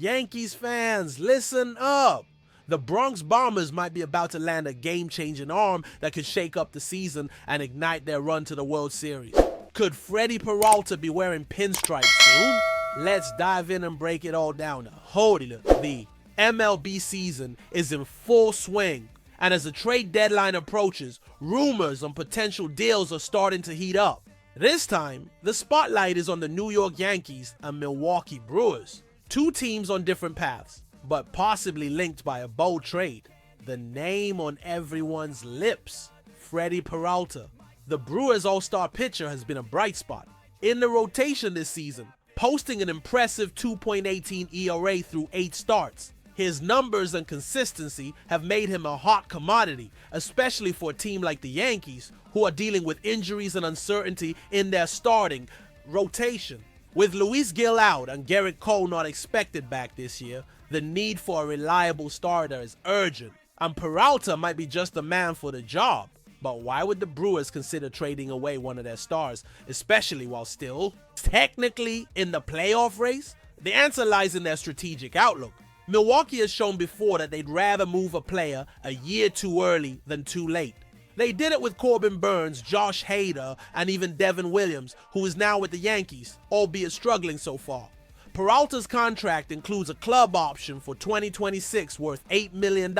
Yankees fans, listen up! The Bronx Bombers might be about to land a game-changing arm that could shake up the season and ignite their run to the World Series. Could Freddy Peralta be wearing pinstripes soon? Let's dive in and break it all down. Hold it. The MLB season is in full swing, and as the trade deadline approaches, rumors on potential deals are starting to heat up. This time, the spotlight is on the New York Yankees and Milwaukee Brewers. Two teams on different paths, but possibly linked by a bold trade. The name on everyone's lips, Freddy Peralta. The Brewers' all-star pitcher has been a bright spot in the rotation this season, posting an impressive 2.18 ERA through 8 starts. His numbers and consistency have made him a hot commodity, especially for a team like the Yankees, who are dealing with injuries and uncertainty in their starting rotation. With Luis Gil out and Garrett Cole not expected back this year, the need for a reliable starter is urgent, and Peralta might be just the man for the job. But why would the Brewers consider trading away one of their stars, especially while still technically in the playoff race? The answer lies in their strategic outlook. Milwaukee has shown before that they'd rather move a player a year too early than too late. They did it with Corbin Burns, Josh Hader, and even Devin Williams, who is now with the Yankees, albeit struggling so far. Peralta's contract includes a club option for 2026 worth $8 million,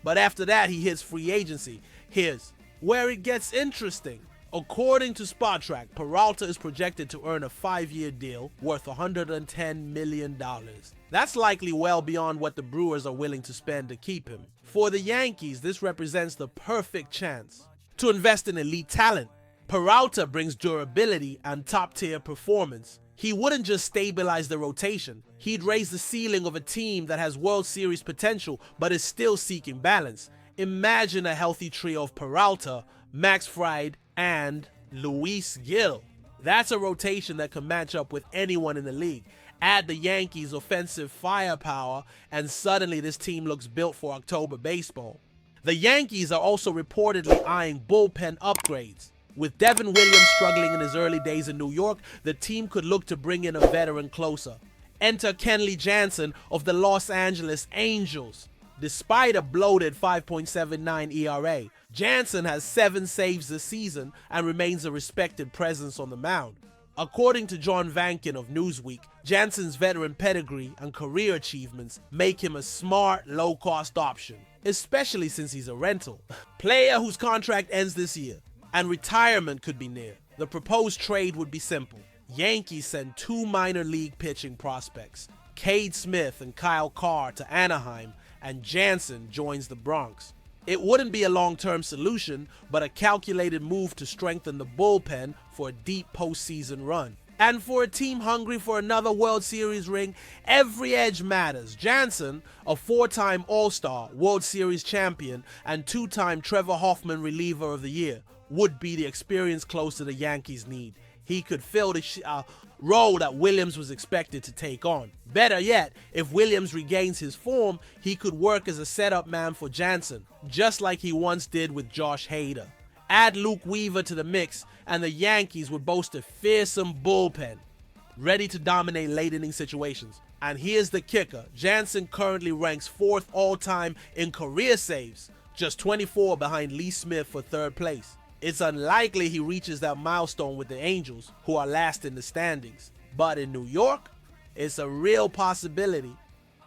but after that he hits free agency. Here's where it gets interesting. According to Spotrac, Peralta is projected to earn a 5-year deal worth $110 million. That's likely well beyond what the Brewers are willing to spend to keep him. For the Yankees, this represents the perfect chance to invest in elite talent. Peralta brings durability and top-tier performance. He wouldn't just stabilize the rotation, he'd raise the ceiling of a team that has World Series potential but is still seeking balance. Imagine a healthy trio of Peralta, Max Fried, and Luis Gil. That's a rotation that can match up with anyone in the league. Add the Yankees' offensive firepower, and suddenly this team looks built for October baseball. The Yankees are also reportedly eyeing bullpen upgrades. With Devin Williams struggling in his early days in New York, the team could look to bring in a veteran closer. Enter Kenley Jansen of the Los Angeles Angels. Despite a bloated 5.79 ERA, Jansen has 7 saves this season and remains a respected presence on the mound. According to John Vankin of Newsweek, Jansen's veteran pedigree and career achievements make him a smart, low-cost option, especially since he's a rental. Player whose contract ends this year, and retirement could be near. The proposed trade would be simple. Yankees send 2 minor league pitching prospects, Cade Smith and Kyle Carr, to Anaheim, and Jansen joins the Bronx. It wouldn't be a long-term solution, but a calculated move to strengthen the bullpen for a deep postseason run. And for a team hungry for another World Series ring, every edge matters. Jansen, a 4-time All-Star, World Series champion, and 2-time Trevor Hoffman Reliever of the Year, would be the experience closer the Yankees need. He could fill the role that Williams was expected to take on. Better yet, if Williams regains his form, he could work as a setup man for Jansen, just like he once did with Josh Hader. Add Luke Weaver to the mix, and the Yankees would boast a fearsome bullpen, ready to dominate late-inning situations. And here's the kicker. Jansen currently ranks 4th all-time in career saves, just 24 behind Lee Smith for 3rd place. It's unlikely he reaches that milestone with the Angels, who are last in the standings. But in New York, it's a real possibility.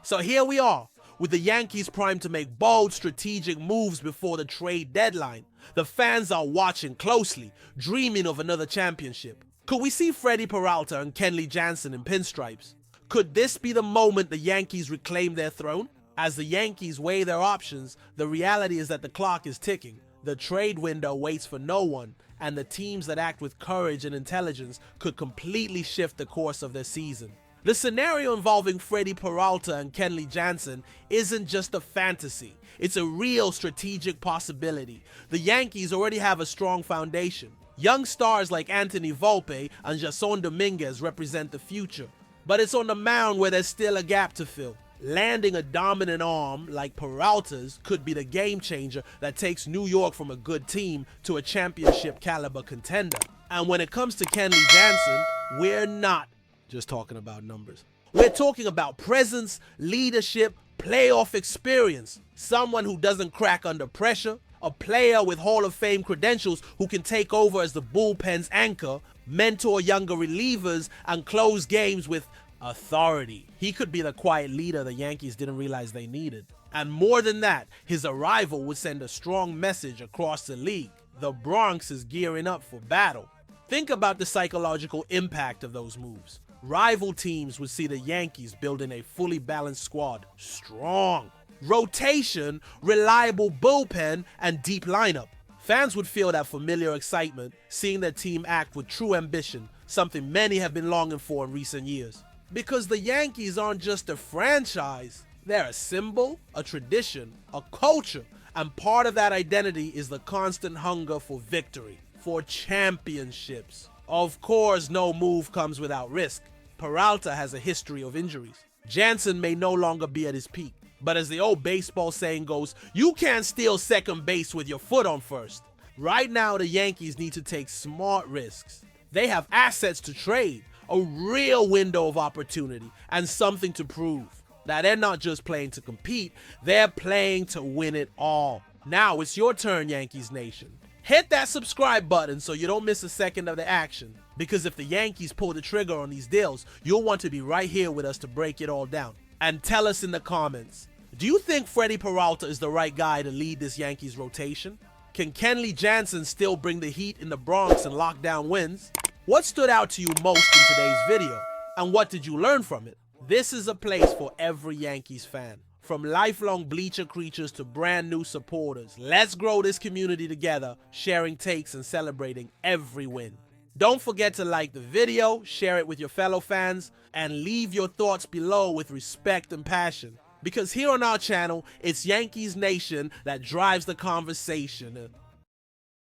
So here we are, with the Yankees primed to make bold strategic moves before the trade deadline. The fans are watching closely, dreaming of another championship. Could we see Freddy Peralta and Kenley Jansen in pinstripes? Could this be the moment the Yankees reclaim their throne? As the Yankees weigh their options, the reality is that the clock is ticking. The trade window waits for no one, and the teams that act with courage and intelligence could completely shift the course of their season. The scenario involving Freddy Peralta and Kenley Jansen isn't just a fantasy, it's a real strategic possibility. The Yankees already have a strong foundation. Young stars like Anthony Volpe and Jason Dominguez represent the future, but it's on the mound where there's still a gap to fill. Landing a dominant arm like Peralta's could be the game changer that takes New York from a good team to a championship caliber contender. And when it comes to Kenley Jansen, we're not just talking about numbers. We're talking about presence, leadership, playoff experience, someone who doesn't crack under pressure, a player with Hall of Fame credentials who can take over as the bullpen's anchor, mentor younger relievers, and close games with authority. He could be the quiet leader the Yankees didn't realize they needed. And more than that, his arrival would send a strong message across the league. The Bronx is gearing up for battle. Think about the psychological impact of those moves. Rival teams would see the Yankees building a fully balanced squad, strong, rotation, reliable bullpen, and deep lineup. Fans would feel that familiar excitement, seeing their team act with true ambition, something many have been longing for in recent years. Because the Yankees aren't just a franchise, they're a symbol, a tradition, a culture, and part of that identity is the constant hunger for victory, for championships. Of course, no move comes without risk. Peralta has a history of injuries. Jansen may no longer be at his peak. But as the old baseball saying goes, you can't steal second base with your foot on first. Right now, the Yankees need to take smart risks. They have assets to trade, a real window of opportunity, and something to prove. Now, they're not just playing to compete, they're playing to win it all. Now, it's your turn, Yankees Nation. Hit that subscribe button so you don't miss a second of the action. Because if the Yankees pull the trigger on these deals, you'll want to be right here with us to break it all down. And tell us in the comments, do you think Freddy Peralta is the right guy to lead this Yankees rotation? Can Kenley Jansen still bring the heat in the Bronx and lock down wins? What stood out to you most in today's video? And what did you learn from it? This is a place for every Yankees fan. From lifelong bleacher creatures to brand new supporters, let's grow this community together, sharing takes and celebrating every win. Don't forget to like the video, share it with your fellow fans, and leave your thoughts below with respect and passion. Because here on our channel, it's Yankees Nation that drives the conversation.